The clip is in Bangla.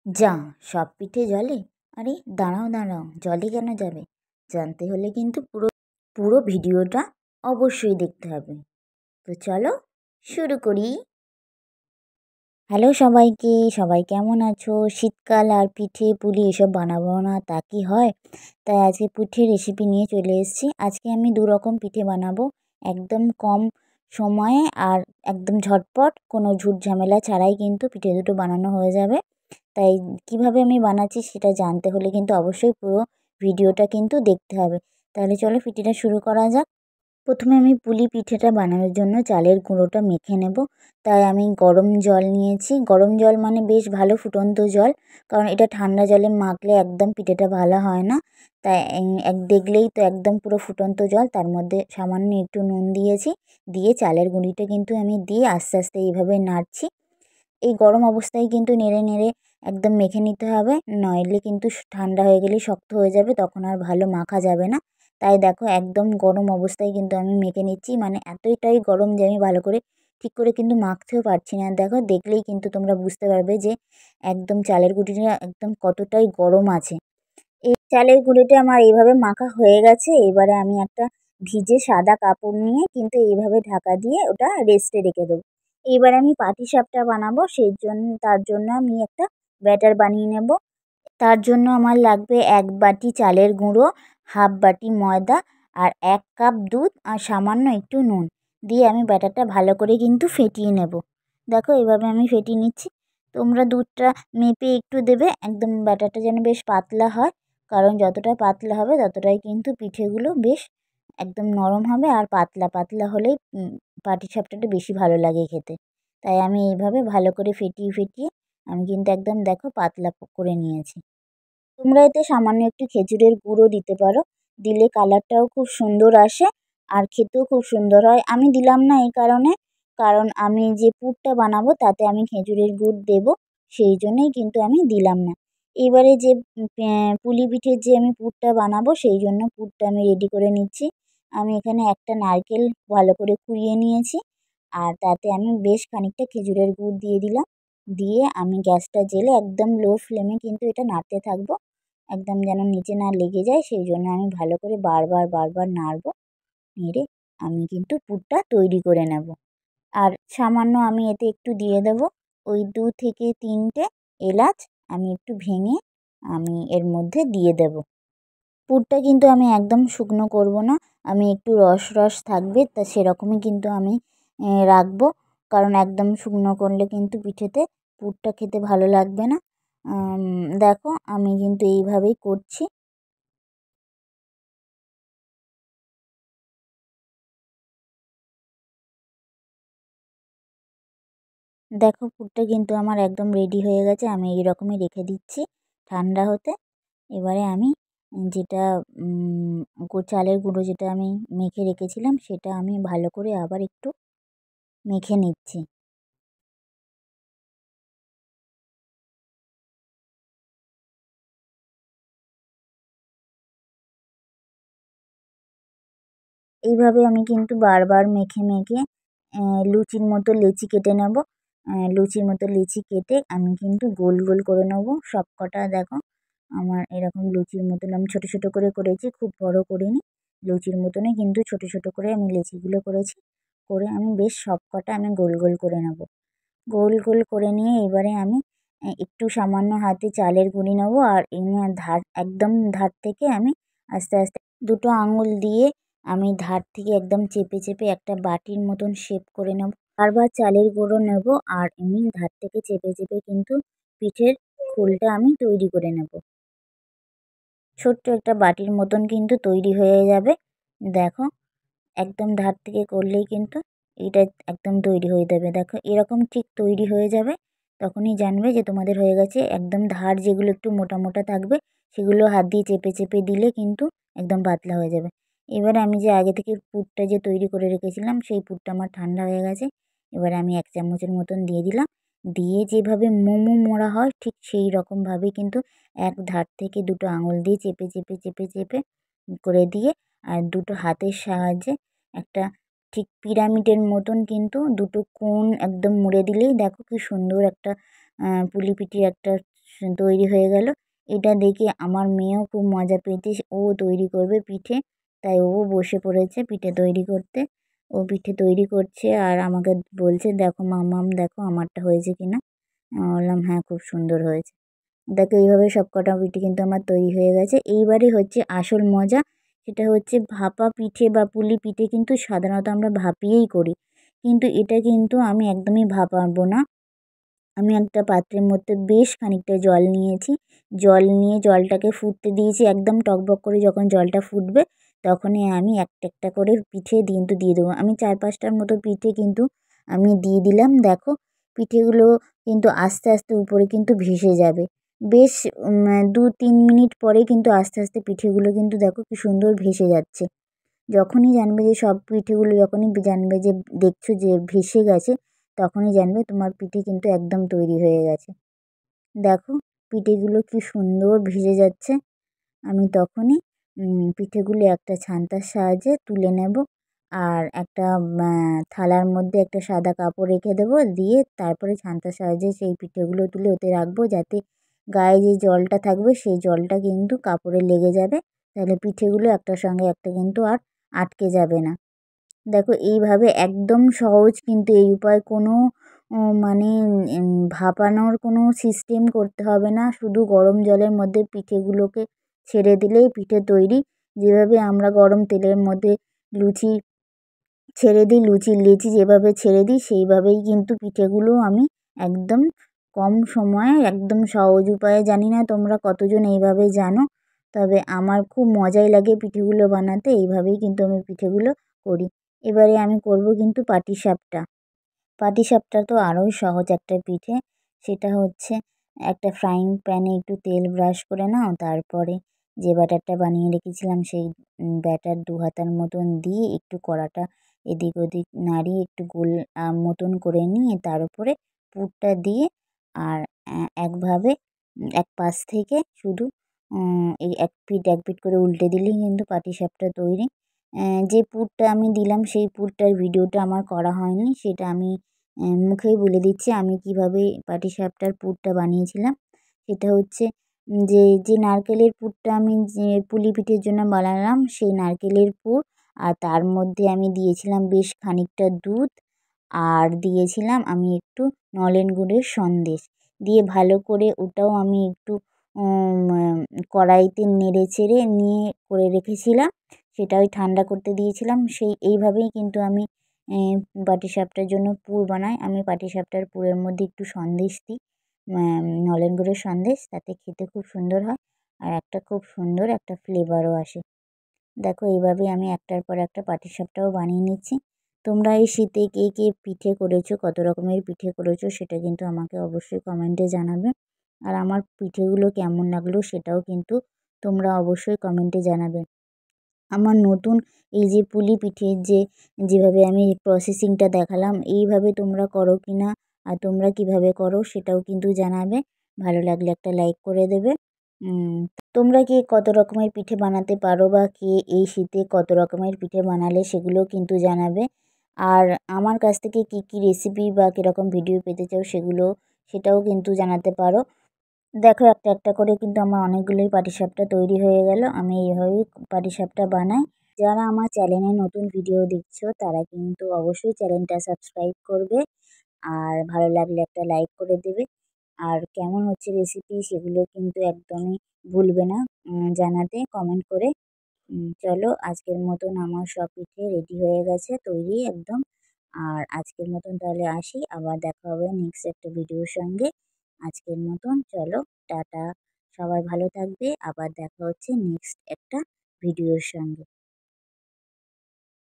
যা, সব পিঠে জলে? আরে দাঁড়াও দাঁড়াও, জলে কেন যাবে? জানতে হলে কিন্তু পুরো পুরো ভিডিওটা অবশ্যই দেখতে হবে। তো চলো শুরু করি। হ্যালো সবাইকে, সবাই কেমন আছো? শীতকাল আর পিঠে পুলি এসব বানাবো না তা কি হয়? তাই আজকে পিঠে রেসিপি নিয়ে চলে এসেছি। আজকে আমি দু রকম পিঠে বানাবো, একদম কম সময়ে আর একদম ঝটপট, কোনো ঝুট ঝামেলা ছাড়াই কিন্তু পিঠে দুটো বানানো হয়ে যাবে। তাই কিভাবে আমি বানাচ্ছি সেটা জানতে হলে কিন্তু অবশ্যই পুরো ভিডিওটা কিন্তু দেখতে হবে। তাহলে চলো পিঠেটা শুরু করা যাক। প্রথমে আমি পুলি পিঠেটা বানানোর জন্য চালের গুঁড়োটা মেখে নেব। তাই আমি গরম জল নিয়েছি। গরম জল মানে বেশ ভালো ফুটন্ত জল, কারণ এটা ঠান্ডা জলে মাখলে একদম পিঠেটা ভালো হয় না। তাই এক দেখলেই তো একদম পুরো ফুটন্ত জল, তার মধ্যে সামান্য একটু নুন দিয়েছি। দিয়ে চালের গুঁড়িটা কিন্তু আমি দিয়ে আস্তে আস্তে এইভাবে নাড়ছি। এই গরম অবস্থায় কিন্তু নেড়ে নেড়ে একদম মেখে নিতে হবে, নইলে কিন্তু ঠান্ডা হয়ে গেলে শক্ত হয়ে যাবে, তখন আর ভালো মাখা যাবে না। তাই দেখো একদম গরম অবস্থায় কিন্তু আমি মেখে নিচ্ছি, মানে এতটাই গরম যে আমি ভালো করে ঠিক করে কিন্তু মাখতেও পারছি না। দেখো দেখলেই কিন্তু তোমরা বুঝতে পারবে যে একদম চালের গুঁড়িটা একদম কতটাই গরম আছে। এই চালের গুঁড়িটা আমার এইভাবে মাখা হয়ে গেছে। এবারে আমি একটা ভিজে সাদা কাপড় নিয়ে কিন্তু এইভাবে ঢাকা দিয়ে ওটা রেস্টে রেখে দেবো। এবার আমি পাটিসাপটা বানাবো, তার জন্য আমি একটা ব্যাটার বানিয়ে নেব। তার জন্য আমার লাগবে 1 বাটি চালের গুঁড়ো, হাফ বাটি ময়দা আর 1 কাপ দুধ আর সামান্য একটু নুন দিয়ে আমি ব্যাটারটা ভালো করে কিন্তু ফেটিয়ে নেব। দেখো এইভাবে আমি ফেটিয়ে নিচ্ছি। তোমরা দুধটা মেপে একটু দেবে, একদম ব্যাটারটা যেন বেশ পাতলা হয়, কারণ যতটা পাতলা হবে ততটাই কিন্তু পিঠেগুলো বেশ একদম নরম হবে, আর পাতলা পাতলা হলেই পাটিসাপটাটা বেশি ভালো লাগে খেতে। তাই আমি এইভাবে ভালো করে ফেটিয়ে ফেটিয়ে আমি কিন্তু একদম দেখো পাতলা করে নিয়েছি। তোমরা এতে সামান্য একটু খেজুরের গুঁড়ো দিতে পারো, দিলে কালারটাও খুব সুন্দর আসে আর খেতেও খুব সুন্দর হয়। আমি দিলাম না এই কারণে, কারণ আমি যে পুরটা বানাবো তাতে আমি খেজুরের গুড় দেবো, সেই জন্যই কিন্তু আমি দিলাম না। এবারে যে পুলি পিঠের যে আমি পুরটা বানাবো সেই জন্য পুরটা আমি রেডি করে নিচ্ছি। আমি এখানে একটা নারকেল ভালো করে কুড়িয়ে নিয়েছি, আর তাতে আমি বেশ খানিকটা খেজুরের গুড় দিয়ে দিলাম। দিয়ে আমি গ্যাসটা জ্বেলে একদম লো ফ্লেমে কিন্তু এটা নাড়তে থাকবো, একদম যেন নিচে না লেগে যায়, সেই জন্য আমি ভালো করে বারবার বারবার নাড়বো। নেড়ে আমি কিন্তু পুরটা তৈরি করে নেব। আর সামান্য আমি এতে একটু দিয়ে দেবো ওই 2 থেকে 3টে এলাচ, আমি একটু ভেঙে আমি এর মধ্যে দিয়ে দেব। পুরটা কিন্তু আমি একদম শুকনো করব না, আমি একটু রস রস থাকবে তা সেরকমই কিন্তু আমি রাখবো, কারণ একদম শুকনো করলে কিন্তু পিঠেতে পুরটা খেতে ভালো লাগবে না। দেখো আমি কিন্তু এইভাবেই করছি। দেখো পুরটা কিন্তু আমার একদম রেডি হয়ে গেছে, আমি এইরকমই রেখে দিচ্ছি ঠান্ডা হতে। এবারে আমি যেটা চালের গুঁড়ো যেটা আমি মেখে রেখেছিলাম সেটা আমি ভালো করে আবার একটু মেখে নিচ্ছি। এইভাবে আমি কিন্তু বারবার মেখে মেখে লুচির মতো লেচি কেটে নেব। লুচির মতো লেচি কেটে আমি কিন্তু গোল গোল করে নেব সবকটা। দেখো আমার এরকম লুচির মতন আমি ছোটো ছোটো করে করেছি, খুব বড় করিনি। লুচির মতনই কিন্তু ছোটো ছোটো করে আমি লেচিগুলো করেছি। করে আমি বেশ সবকটা আমি গোল গোল করে নেব। গোল গোল করে নিয়ে এবারে আমি একটু সামান্য হাতে চালের গুঁড়ি নেব, আর এমনি একদম ধার থেকে আমি আস্তে আস্তে দুটো আঙুল দিয়ে আমি ধার থেকে একদম চেপে চেপে একটা বাটির মতন শেপ করে নেব। বারবার চালের গুঁড়ো নেব আর এমনি ধার থেকে চেপে চেপে কিন্তু পিঠের খোলটা আমি তৈরি করে নেব। ছোট্ট একটা বাটির মতন কিন্তু তৈরি হয়ে যাবে। দেখো একদম ধার থেকে করলেই কিন্তু এটা একদম তৈরি হয়ে যাবে। দেখো এরকম ঠিক তৈরি হয়ে যাবে, তখনই জানবে যে তোমাদের হয়ে গেছে। একদম ধার যেগুলো একটু মোটা মোটা থাকবে সেগুলো হাত দিয়ে চেপে চেপে দিলে কিন্তু একদম পাতলা হয়ে যাবে। এবারে আমি যে আগে থেকে পুরটা যে তৈরি করে রেখেছিলাম সেই পুরটা আমার ঠান্ডা হয়ে গেছে। এবারে আমি 1 চামচের মতন দিয়ে দিলাম। দিয়ে যেভাবে মোমো মোড়া হয় ঠিক সেই রকমভাবেই কিন্তু এক ধার থেকে দুটো আঙুল দিয়ে চেপে চেপে চেপে চেপে করে দিয়ে, আর দুটো হাতের সাহায্যে একটা ঠিক পিরামিডের মতন কিন্তু দুটো কোণ একদম মুড়ে দিলেই দেখো কি সুন্দর একটা পুলি পিঠে একটা তৈরি হয়ে গেল। এটা দেখে আমার মেয়েও খুব মজা পেয়েছে, ও তৈরি করবে পিঠে, তাই ও বসে পড়েছে পিঠে তৈরি করতে। ও পিঠে তৈরি করছে আর আমাকে বলছে, দেখো মাম্মাম দেখো আমারটা হয়েছে কিনা। বললাম হ্যাঁ খুব সুন্দর হয়েছে। দেখো এইভাবে সব কটা পিঠে কিন্তু আমার তৈরি হয়ে গেছে। এইবারে হচ্ছে আসল মজা, সেটা হচ্ছে ভাপা পিঠে বা পুলি পিঠে কিন্তু সাধারণত আমরা ভাপিয়েই করি, কিন্তু এটা কিন্তু আমি একদমই ভাপাবো না। আমি একটা পাত্রের মধ্যে বেশ খানিকটা জল নিয়েছি, জল নিয়ে জলটাকে ফুটতে দিয়েছি একদম টকবক করে। যখন জলটা ফুটবে তখনই আমি একটা একটা করে পিঠে কিন্তু দিয়ে দেবো। আমি 4-5টার মতো পিঠে কিন্তু আমি দিয়ে দিলাম। দেখো পিঠেগুলো কিন্তু আস্তে আস্তে উপরে কিন্তু ভেসে যাবে। বেশ 2-3 মিনিট পরে কিন্তু আস্তে আস্তে পিঠেগুলো কিন্তু দেখো কি সুন্দর ভেসে যাচ্ছে। যখনই জানবে যে সব পিঠেগুলো যখনই জানবে যে দেখছো যে ভেসে গেছে, তখনই জানবে তোমার পিঠে কিন্তু একদম তৈরি হয়ে গেছে। দেখো পিঠেগুলো কি সুন্দর ভেসে যাচ্ছে। আমি তখনই পিঠেগুলো একটা ছান্তার সাহায্যে তুলে নেব, আর একটা থালার মধ্যে একটা সাদা কাপড় রেখে দেবো, দিয়ে তারপরে ছান্তার সাহায্যে সেই পিঠেগুলো তুলে ওতে রাখবো, যাতে গায়ে যে জলটা থাকবে সেই জলটা কিন্তু কাপড়ে লেগে যাবে। তাহলে পিঠেগুলো একটার সঙ্গে একটা কিন্তু আর আটকে যাবে না। দেখো এইভাবে একদম সহজ, কিন্তু এই উপায় কোনো মানে ভাপানোর কোনো সিস্টেম করতে হবে না। শুধু গরম জলের মধ্যে পিঠেগুলোকে ছেড়ে দিলেই পিঠে তৈরি। যেভাবে আমরা গরম তেলের মধ্যে লুচি ছেড়ে দিই, লুচির লেচি যেভাবে ছেড়ে দিই, সেইভাবেই কিন্তু পিঠেগুলো আমি একদম কম সময়ে একদম সহজ উপায়ে, জানি না তোমরা কতজন এইভাবে জানো, তবে আমার খুব মজাই লাগে পিঠেগুলো বানাতে। এইভাবেই কিন্তু আমি পিঠেগুলো করি। এবারে আমি করব কিন্তু পাটিসাপটা। পাটিসাপটা তো আরোই সহজ একটা পিঠে। সেটা হচ্ছে একটা ফ্রাইং প্যানে একটু তেল ব্রাশ করে নাও, তারপরে যে ব্যাটারটা বানিয়ে রেখেছিলাম সেই ব্যাটার 2 হাতার মতন দিয়ে একটু কড়াটা এদিক ওদিক নাড়িয়ে একটু গোল মতন করে নিয়ে তার উপরে পুরটা দিয়ে, আর একভাবে এক পাশ থেকে শুধু এই এক পিঠ করে উল্টে দিলেই কিন্তু পাটিসাপটা তৈরি। যে পুরটা আমি দিলাম সেই পুরটার ভিডিওটা আমার করা হয়নি, সেটা আমি মুখেই বলে দিচ্ছি আমি কীভাবে পাটিসাপটার পুরটা বানিয়েছিলাম। সেটা হচ্ছে যে নারকেলের পুরটা আমি যে পুলি পিঠের জন্য বানালাম, সেই নারকেলের পুর, আর তার মধ্যে আমি দিয়েছিলাম বেশ খানিকটা দুধ, আর দিয়েছিলাম আমি একটু নলেন গুড়ের সন্দেশ দিয়ে ভালো করে ওটাও আমি একটু কড়াইতে নেড়ে চেড়ে নিয়ে করে রেখেছিলাম। সেটা ওই ঠান্ডা করতে দিয়েছিলাম। এইভাবেই কিন্তু আমি পাটিসাপটার জন্য পুর বানাই। আমি পাটিসাপটার পুরের মধ্যে একটু সন্দেশ দিই, নলেন গুড়ের সন্দেশ, তাতে খেতে খুব সুন্দর হয় আর একটা খুব সুন্দর একটা ফ্লেভারও আসে। দেখো এইভাবেই আমি একটার পর একটা পাটিসাপটাও বানিয়ে নিচ্ছি। তোমরা এই শীতে কে কে পিঠে করেছো, কত রকমের পিঠে করেছো, সেটা কিন্তু আমাকে অবশ্যই কমেন্টে জানাবে। আর আমার পিঠেগুলো কেমন লাগলো সেটাও কিন্তু তোমরা অবশ্যই কমেন্টে জানাবে। আমার নতুন এই যে পুলি পিঠের যেভাবে আমি প্রসেসিংটা দেখালাম, এইভাবে তোমরা করো কি না, আর তোমরা কিভাবে করো সেটাও কিন্তু জানাবে। ভালো লাগলে একটা লাইক করে দেবে। তোমরা কে কত রকমের পিঠে বানাতে পারো, বা কে এই শীতে কত রকমের পিঠে বানালে সেগুলোও কিন্তু জানাবে। আর আমার কাছ থেকে কী কী রেসিপি বা কীরকম ভিডিও পেতে চাও সেটাও কিন্তু জানাতে পারো। দেখো একটা একটা করে কিন্তু আমার অনেকগুলোই পাটিসাপটা তৈরি হয়ে গেল। আমি এইভাবেই পাটিসাপটা বানাই। যারা আমার চ্যানেলে নতুন ভিডিও দেখছো তারা কিন্তু অবশ্যই চ্যানেলটা সাবস্ক্রাইব করবে, আর ভালো লাগলে একটা লাইক করে দেবে। আর কেমন হচ্ছে রেসিপি সেগুলো কিন্তু একদমই ভুলবে না জানাতে কমেন্ট করে। চলো আজকের মতন আমার সব পিঠে রেডি হয়ে গেছে, তৈরি একদম। আর আজকের মতন তাহলে আসি, আবার দেখা হবে নেক্সট একটা ভিডিওর সঙ্গে। আজকের মতন চলো টাটা, সবাই ভালো থাকবে, আবার দেখা হচ্ছে নেক্সট একটা ভিডিওর সঙ্গে।